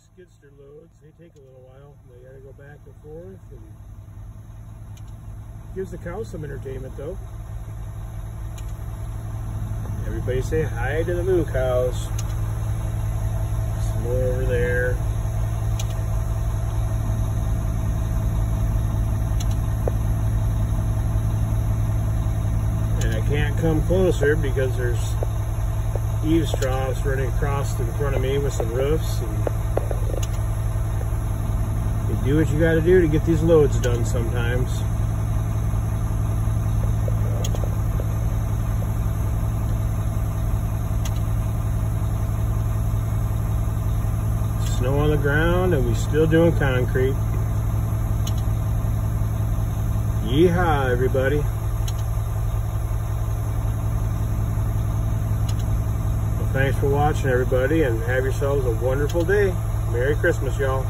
skidsteer loads, they take a little while. They gotta go back and forth, and gives the cows some entertainment though. Everybody say hi to the moo cows. Some more over there. And I can't come closer because there's eaves troughs running across in front of me with some roofs, and you do what you got to do to get these loads done sometimes. Snow on the ground, and we still doing concrete. Yeehaw, everybody. Thanks for watching, everybody, and have yourselves a wonderful day. Merry Christmas, y'all.